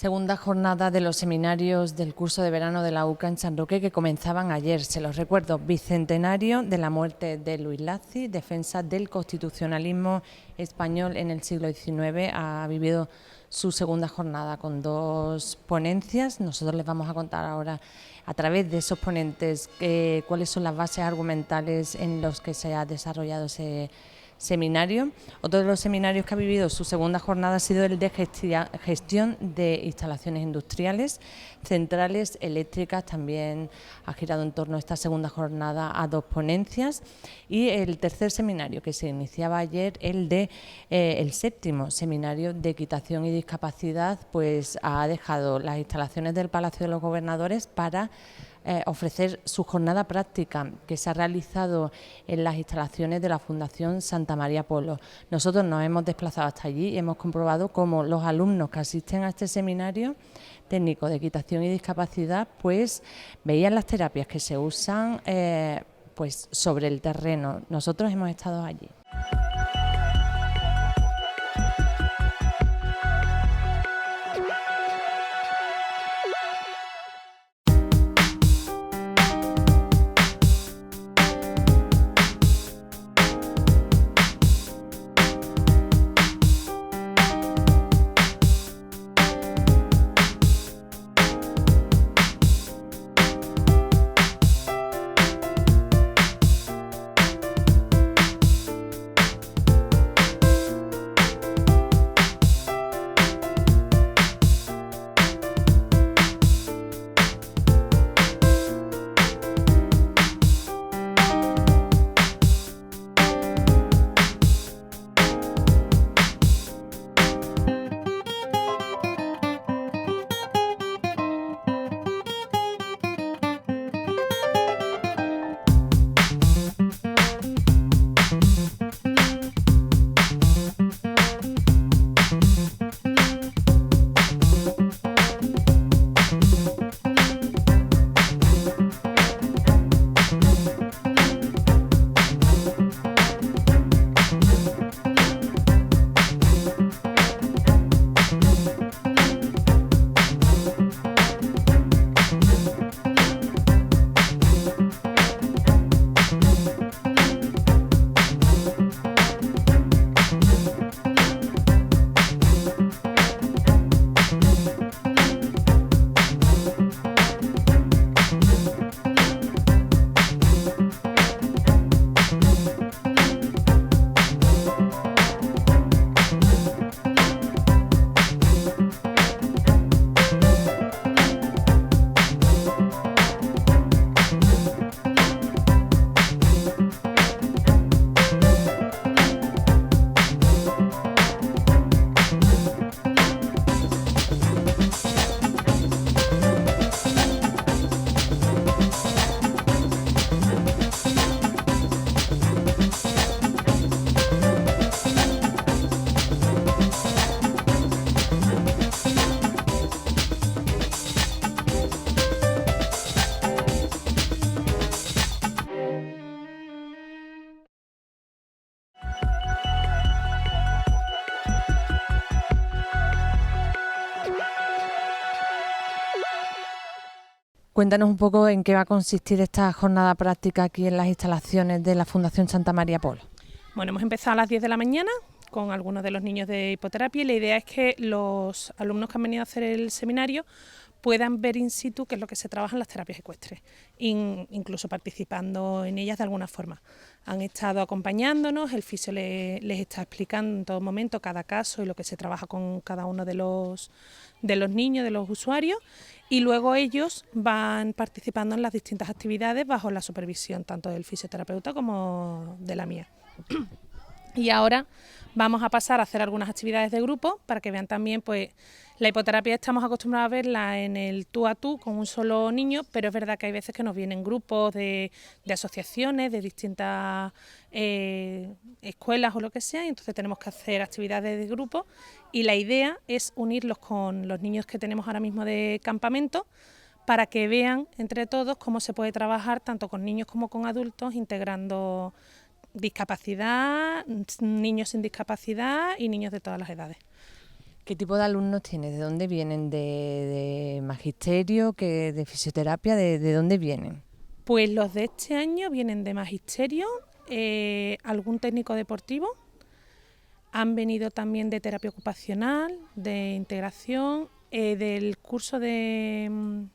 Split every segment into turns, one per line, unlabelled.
Segunda jornada de los seminarios del curso de verano de la UCA en San Roque que comenzaban ayer. Se los recuerdo, bicentenario de la muerte de Luis Lacy, defensa del constitucionalismo español en el siglo XIX. Ha vivido su segunda jornada con dos ponencias. Nosotros les vamos a contar ahora a través de esos ponentes cuáles son las bases argumentales en los que se ha desarrollado ese seminario. Otro de los seminarios que ha vivido su segunda jornada ha sido el de gestión de instalaciones industriales, centrales eléctricas. También ha girado en torno a esta segunda jornada a dos ponencias. Y el tercer seminario, que se iniciaba ayer, el séptimo seminario de equitación y discapacidad, pues ha dejado las instalaciones del Palacio de los Gobernadores para ofrecer su jornada práctica, que se ha realizado en las instalaciones de la Fundación Santa María Polo. Nosotros nos hemos desplazado hasta allí y hemos comprobado cómo los alumnos que asisten a este seminario técnico de equitación y discapacidad pues veían las terapias que se usan pues sobre el terreno. Nosotros hemos estado allí. Cuéntanos un poco en qué va a consistir esta jornada práctica aquí en las instalaciones de la Fundación Santa María Polo.
Bueno, hemos empezado a las 10 de la mañana con algunos de los niños de hipoterapia y la idea es que los alumnos que han venido a hacer el seminario puedan ver in situ qué es lo que se trabaja en las terapias ecuestres, incluso participando en ellas de alguna forma. Han estado acompañándonos, el fisio les está explicando en todo momento cada caso y lo que se trabaja con cada uno de los niños, de los usuarios, y luego ellos van participando en las distintas actividades bajo la supervisión tanto del fisioterapeuta como de la mía. Y ahora vamos a pasar a hacer algunas actividades de grupo para que vean también, pues la hipoterapia estamos acostumbrados a verla en el tú a tú con un solo niño, pero es verdad que hay veces que nos vienen grupos de asociaciones, de distintas escuelas o lo que sea, y entonces tenemos que hacer actividades de grupo y la idea es unirlos con los niños que tenemos ahora mismo de campamento para que vean entre todos cómo se puede trabajar tanto con niños como con adultos, integrando discapacidad, niños sin discapacidad y niños de todas las edades.
¿Qué tipo de alumnos tienes? ¿De dónde vienen? ¿De magisterio? ¿De fisioterapia? ¿De dónde vienen?
Pues los de este año vienen de magisterio, algún técnico deportivo, han venido también de terapia ocupacional, de integración, del curso de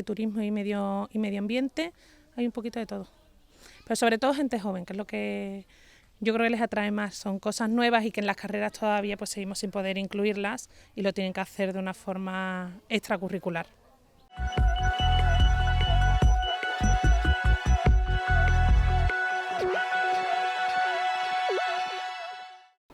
turismo y medio ambiente, hay un poquito de todo. Pero sobre todo gente joven, que es lo que yo creo que les atrae más. Son cosas nuevas y que en las carreras todavía pues seguimos sin poder incluirlas y lo tienen que hacer de una forma extracurricular.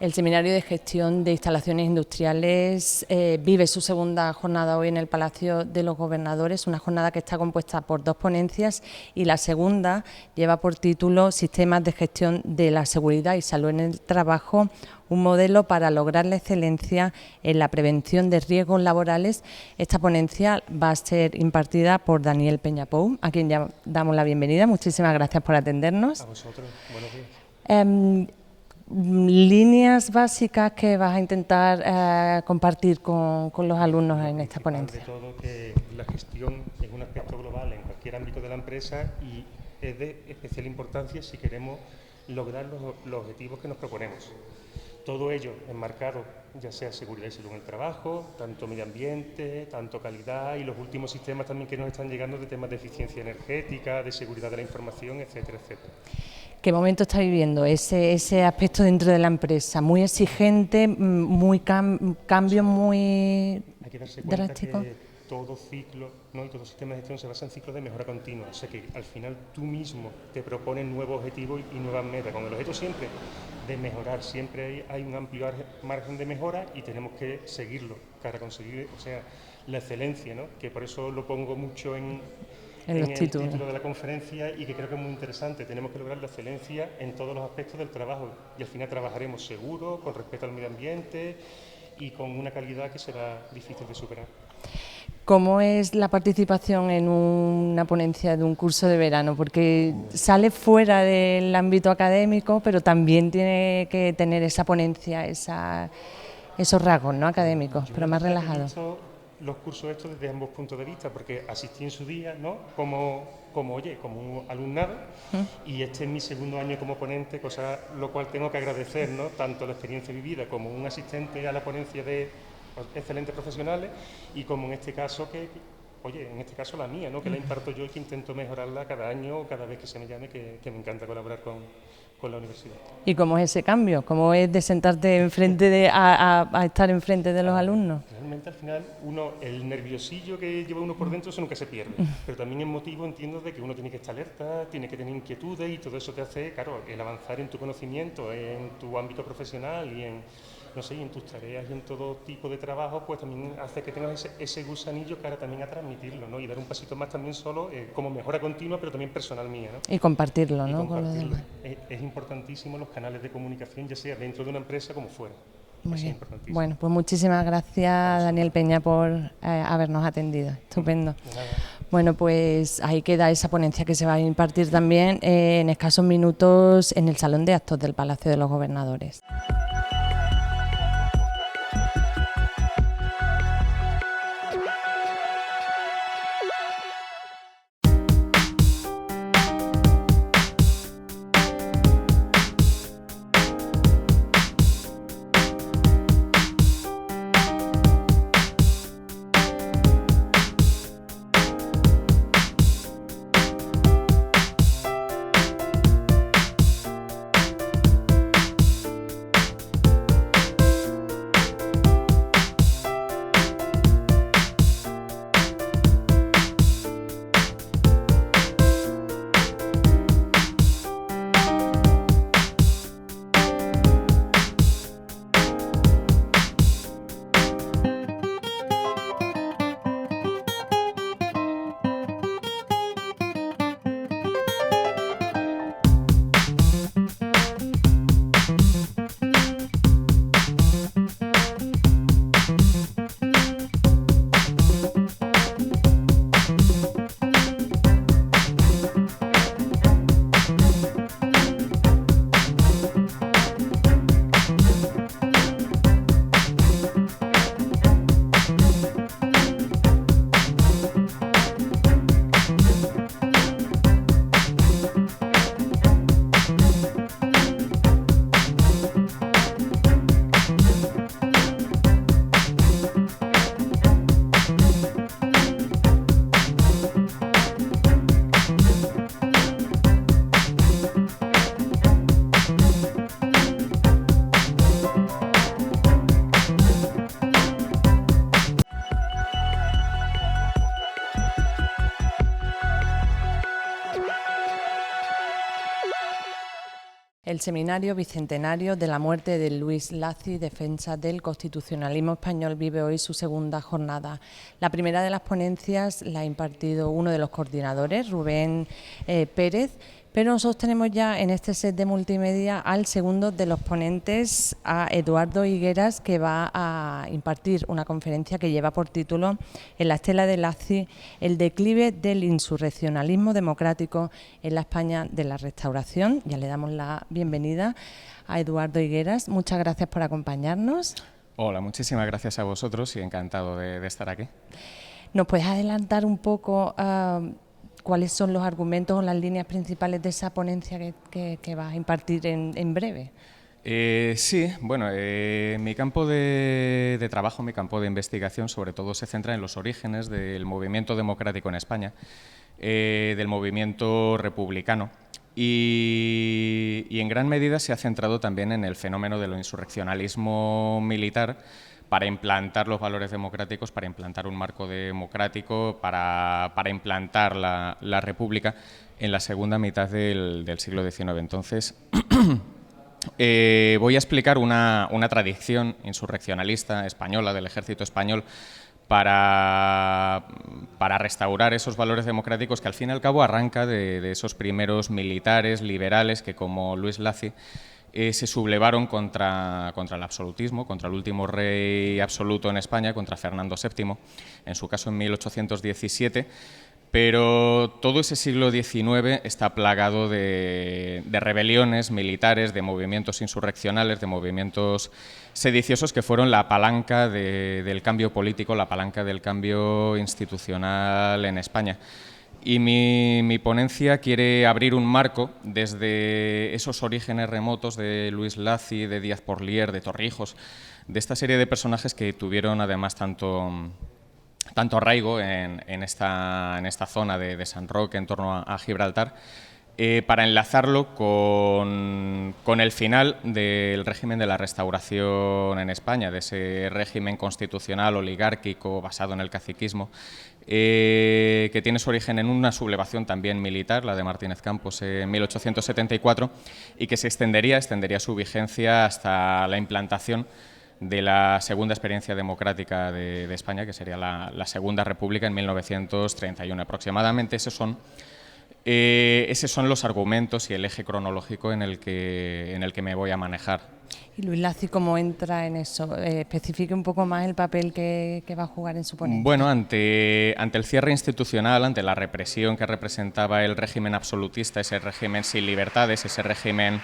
El Seminario de Gestión de Instalaciones Industriales vive su segunda jornada hoy en el Palacio de los Gobernadores, una jornada que está compuesta por 2 ponencias y la segunda lleva por título Sistemas de Gestión de la Seguridad y Salud en el Trabajo, un modelo para lograr la excelencia en la prevención de riesgos laborales. Esta ponencia va a ser impartida por Daniel Peñapou, a quien ya damos la bienvenida. Muchísimas gracias por atendernos.
A vosotros, buenos días.
Líneas básicas que vas a intentar compartir con los alumnos en esta ponencia.
De todo, que la gestión es un aspecto global en cualquier ámbito de la empresa y es de especial importancia si queremos lograr los objetivos que nos proponemos. Todo ello enmarcado, ya sea seguridad y salud en el trabajo, tanto medio ambiente, tanto calidad y los últimos sistemas también que nos están llegando de temas de eficiencia energética, de seguridad de la información, etcétera, etcétera.
¿Qué momento está viviendo ese aspecto dentro de la empresa? Muy exigente, muy cambio muy
Hay que darse cuenta
drástico.
que todo ciclo, ¿no? Y todo sistema de gestión se basa en ciclos de mejora continua. O sea que al final tú mismo te propones nuevos objetivos y nuevas metas, con el objeto siempre de mejorar. Siempre hay un amplio margen de mejora y tenemos que seguirlo para conseguir, o sea, la excelencia, ¿no? Que por eso lo pongo mucho en el título de la conferencia y que creo que es muy interesante. Tenemos que lograr la excelencia en todos los aspectos del trabajo y al final trabajaremos seguro, con respeto al medio ambiente y con una calidad que será difícil de superar.
¿Cómo es la participación en una ponencia de un curso de verano? Porque sale fuera del ámbito académico, pero también tiene que tener esa ponencia, esos rasgos, ¿no?, académicos, pero más relajados.
Los cursos estos desde ambos puntos de vista, porque asistí en su día, ¿no?, como un alumnado, y este es mi segundo año como ponente, cosa lo cual tengo que agradecer, ¿no?, tanto la experiencia vivida como un asistente a la ponencia de excelentes profesionales y como en este caso en este caso la mía, ¿no?, que la imparto yo y que intento mejorarla cada año o cada vez que se me llame, que me encanta colaborar con la universidad.
¿Y cómo es ese cambio? ¿Cómo es de sentarte enfrente a estar enfrente de los alumnos?
Realmente al final el nerviosillo que lleva uno por dentro, eso nunca se pierde, pero también es motivo, entiendo, de que uno tiene que estar alerta, tiene que tener inquietudes y todo eso te hace, claro, el avanzar en tu conocimiento, en tu ámbito profesional y en tus tareas y en todo tipo de trabajo, pues también hace que tengas ese gusanillo para también a transmitirlo, ¿no? Y dar un pasito más también solo como mejora continua, pero también personal mía, ¿no?
Y compartirlo, ¿no?
Con los demás. Es importantísimo los canales de comunicación, ya sea dentro de una empresa como fuera.
Muy bien. Bueno, pues muchísimas gracias, Daniel Peña, por habernos atendido. Estupendo. Bueno, pues ahí queda esa ponencia que se va a impartir también en escasos minutos en el Salón de Actos del Palacio de los Gobernadores. El seminario bicentenario de la muerte de Luis Lacy, defensa del constitucionalismo español, vive hoy su segunda jornada. La primera de las ponencias la ha impartido uno de los coordinadores, Rubén Pérez, pero nosotros tenemos ya en este set de multimedia al segundo de los ponentes, a Eduardo Higueras, que va a impartir una conferencia que lleva por título En la estela de Lacy, el declive del insurreccionalismo democrático en la España de la Restauración. Ya le damos la bienvenida a Eduardo Higueras. Muchas gracias por acompañarnos.
Hola, muchísimas gracias a vosotros y encantado de estar aquí.
¿Nos puedes adelantar un poco cuáles son los argumentos o las líneas principales de esa ponencia que vas a impartir en breve?
Sí, bueno, mi campo de trabajo, mi campo de investigación sobre todo se centra en los orígenes del movimiento democrático en España, del movimiento republicano y en gran medida se ha centrado también en el fenómeno del insurreccionalismo militar para implantar los valores democráticos, para implantar un marco democrático, para implantar la República en la segunda mitad del siglo XIX. Entonces, voy a explicar una tradición insurreccionalista española del ejército español para restaurar esos valores democráticos que al fin y al cabo arranca de esos primeros militares liberales que, como Luis Lacy, se sublevaron contra el absolutismo, contra el último rey absoluto en España, contra Fernando VII, en su caso en 1817, pero todo ese siglo XIX está plagado de rebeliones militares, de movimientos insurreccionales, de movimientos sediciosos que fueron la palanca del cambio político, la palanca del cambio institucional en España. Y mi ponencia quiere abrir un marco desde esos orígenes remotos de Luis Lacy, de Díaz Porlier, de Torrijos, de esta serie de personajes que tuvieron además tanto arraigo en esta zona de San Roque, en torno a Gibraltar, para enlazarlo con el final del régimen de la Restauración en España, de ese régimen constitucional oligárquico basado en el caciquismo, que tiene su origen en una sublevación también militar, la de Martínez Campos en 1874, y que se extendería su vigencia hasta la implantación de la segunda experiencia democrática de España, que sería la Segunda República en 1931 aproximadamente. Esos son los argumentos y el eje cronológico en el que me voy a manejar.
Y Luis Lacy, ¿cómo entra en eso? Especifique un poco más el papel que va a jugar en su ponencia.
Bueno, ante el cierre institucional, ante la represión que representaba el régimen absolutista, ese régimen sin libertades, ese régimen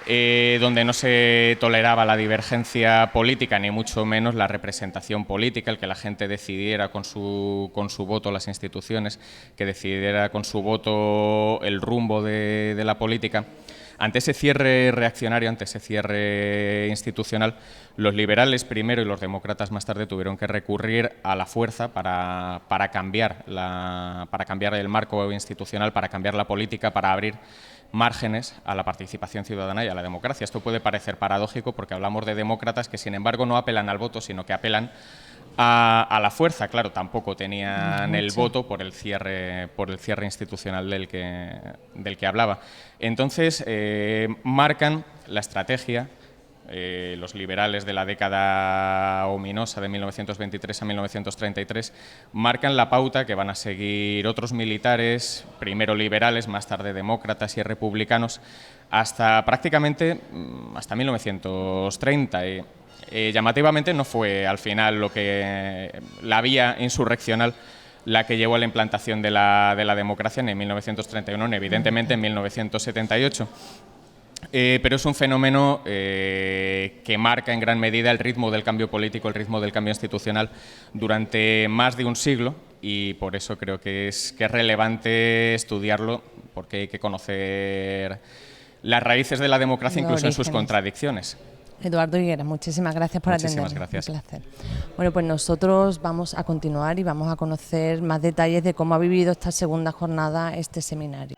donde no se toleraba la divergencia política, ni mucho menos la representación política, el que la gente decidiera con su voto las instituciones, que decidiera con su voto el rumbo de la política. Ante ese cierre reaccionario, ante ese cierre institucional, los liberales primero y los demócratas más tarde tuvieron que recurrir a la fuerza para cambiar el marco institucional, para cambiar la política, para abrir márgenes a la participación ciudadana y a la democracia. Esto puede parecer paradójico porque hablamos de demócratas que, sin embargo, no apelan al voto, sino que apelan a la fuerza. Claro, tampoco tenían el voto por el cierre institucional del que hablaba. Entonces, marcan la estrategia. Los liberales de la década ominosa de 1923 a 1933 marcan la pauta que van a seguir otros militares, primero liberales, más tarde demócratas y republicanos, hasta prácticamente hasta 1930. Llamativamente no fue al final la vía insurreccional la que llevó a la implantación de la democracia ni en 1931 ni evidentemente en 1978. Pero es un fenómeno que marca en gran medida el ritmo del cambio político, el ritmo del cambio institucional durante más de un siglo, y por eso creo que es relevante estudiarlo, porque hay que conocer las raíces de la democracia, incluso en sus contradicciones.
Eduardo Higueras, muchísimas gracias por atendernos.
Muchísimas gracias.
Un placer. Bueno, pues nosotros vamos a continuar y vamos a conocer más detalles de cómo ha vivido esta segunda jornada este seminario.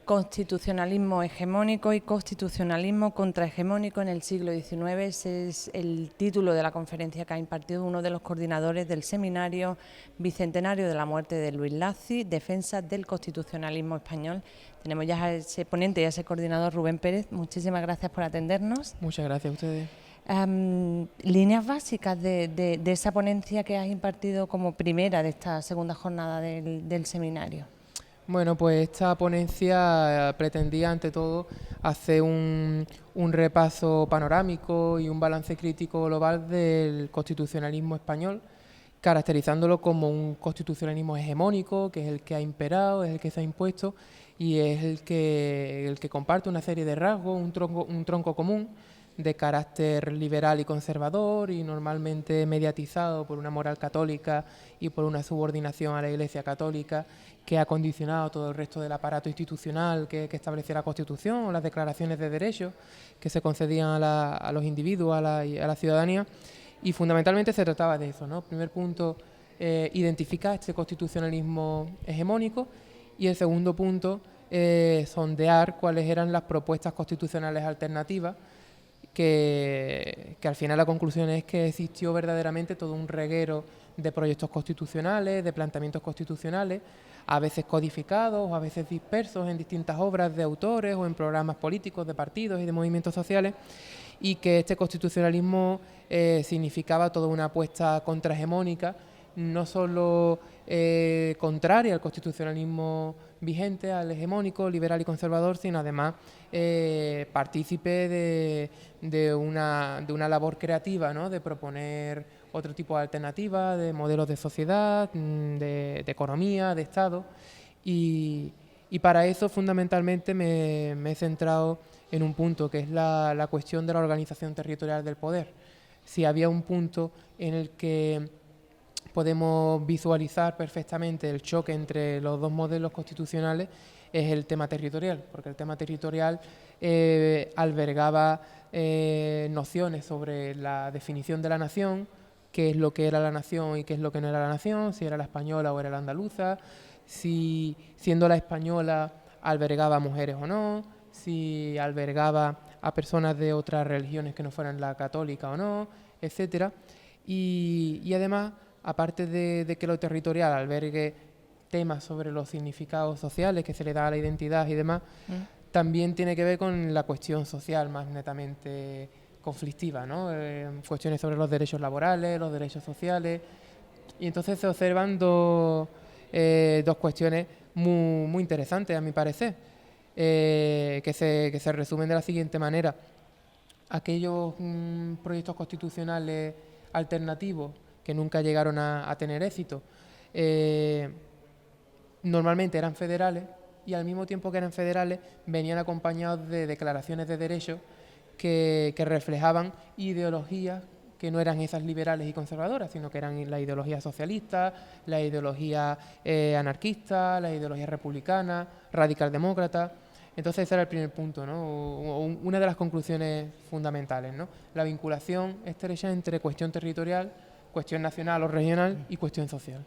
Constitucionalismo hegemónico y constitucionalismo contrahegemónico en el siglo XIX. Ese es el título de la conferencia que ha impartido uno de los coordinadores del seminario bicentenario de la muerte de Luis Lacy, Defensa del Constitucionalismo Español. Tenemos ya a ese ponente y a ese coordinador, Rubén Pérez. Muchísimas gracias por atendernos.
Muchas gracias a ustedes.
Líneas básicas de esa ponencia que has impartido como primera de esta segunda jornada del seminario.
Bueno, pues esta ponencia pretendía ante todo hacer un repaso panorámico y un balance crítico global del constitucionalismo español, caracterizándolo como un constitucionalismo hegemónico, que es el que ha imperado, es el que se ha impuesto y es el que comparte una serie de rasgos, un tronco común de carácter liberal y conservador y normalmente mediatizado por una moral católica y por una subordinación a la Iglesia católica que ha condicionado todo el resto del aparato institucional que establecía la Constitución o las declaraciones de derechos que se concedían a los individuos, a la ciudadanía. Y fundamentalmente se trataba de eso, ¿no? Primer punto, identificar este constitucionalismo hegemónico, y el segundo punto, sondear cuáles eran las propuestas constitucionales alternativas, que al final la conclusión es que existió verdaderamente todo un reguero de proyectos constitucionales, de planteamientos constitucionales, a veces codificados, a veces dispersos en distintas obras de autores o en programas políticos de partidos y de movimientos sociales, y que este constitucionalismo significaba toda una apuesta contrahegemónica, no solo contraria al constitucionalismo vigente, al hegemónico, liberal y conservador, sino además partícipe de una labor creativa, ¿no? De proponer otro tipo de alternativas, de modelos de sociedad, de economía, de Estado, y para eso fundamentalmente me he centrado en un punto que es la cuestión de la organización territorial del poder. Si había un punto en el que podemos visualizar perfectamente el choque entre los dos modelos constitucionales, es el tema territorial, porque el tema territorial albergaba nociones sobre la definición de la nación, qué es lo que era la nación y qué es lo que no era la nación, si era la española o era la andaluza, si siendo la española albergaba mujeres o no, si albergaba a personas de otras religiones que no fueran la católica o no, etcétera. Y además, aparte de que lo territorial albergue temas sobre los significados sociales que se le da a la identidad y demás, también tiene que ver con la cuestión social más netamente conflictiva, ¿no? Cuestiones sobre los derechos laborales, los derechos sociales, y entonces se observan dos cuestiones muy interesantes, a mi parecer, que se resumen de la siguiente manera. Aquellos proyectos constitucionales alternativos que nunca llegaron a tener éxito, normalmente eran federales, y al mismo tiempo que eran federales venían acompañados de declaraciones de derechos que reflejaban ideologías que no eran esas liberales y conservadoras, sino que eran la ideología socialista, la ideología anarquista, la ideología republicana, radical demócrata. Entonces ese era el primer punto, ¿no? Una de las conclusiones fundamentales, ¿no? La vinculación estrecha entre cuestión territorial, cuestión nacional o regional y cuestión social.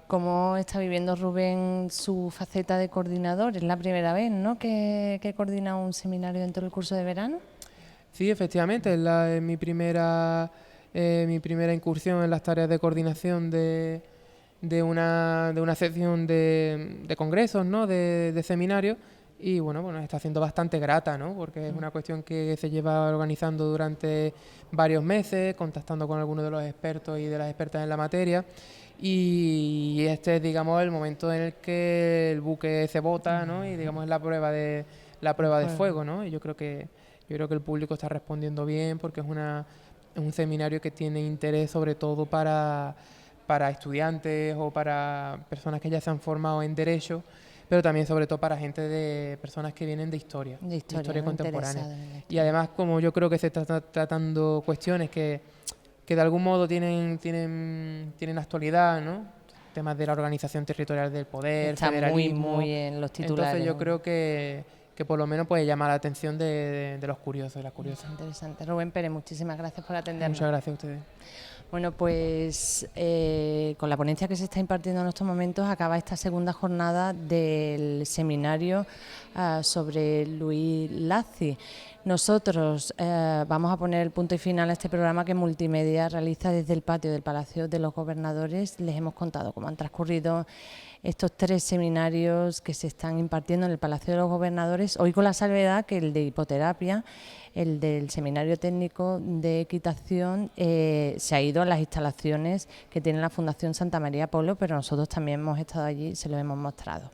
¿Cómo está viviendo Rubén su faceta de coordinador? Es la primera vez, ¿no?, que coordina un seminario dentro del curso de verano.
Sí, efectivamente, es mi primera incursión en las tareas de coordinación de una sección de congresos, ¿no?, de seminarios, y bueno, está siendo bastante grata, ¿no?, porque es una cuestión que se lleva organizando durante varios meses, contactando con algunos de los expertos y de las expertas en la materia, y este es, digamos, el momento en el que el buque se bota, ¿no?, y digamos es la prueba de fuego, ¿no? Y yo creo que el público está respondiendo bien, porque es un seminario que tiene interés sobre todo para estudiantes o para personas que ya se han formado en Derecho, pero también sobre todo para personas que vienen de historia contemporánea. Y además, como yo creo que se está tratando cuestiones que de algún modo tienen actualidad, ¿no? Temas de la organización territorial del poder,
está
federalismo.
muy en los titulares.
Entonces yo creo que que por lo menos pues llama la atención de los curiosos y las curiosas.
Interesante. Rubén Pérez, muchísimas gracias por atendernos.
Muchas gracias a ustedes.
Bueno, pues con la ponencia que se está impartiendo en estos momentos acaba esta segunda jornada del seminario sobre Luis Lacy. Nosotros vamos a poner el punto y final a este programa que Multimedia realiza desde el patio del Palacio de los Gobernadores. Les hemos contado cómo han transcurrido estos 3 seminarios que se están impartiendo en el Palacio de los Gobernadores, hoy con la salvedad que el de hipoterapia, el del Seminario Técnico de Equitación, se ha ido a las instalaciones que tiene la Fundación Santa María Polo, pero nosotros también hemos estado allí y se lo hemos mostrado.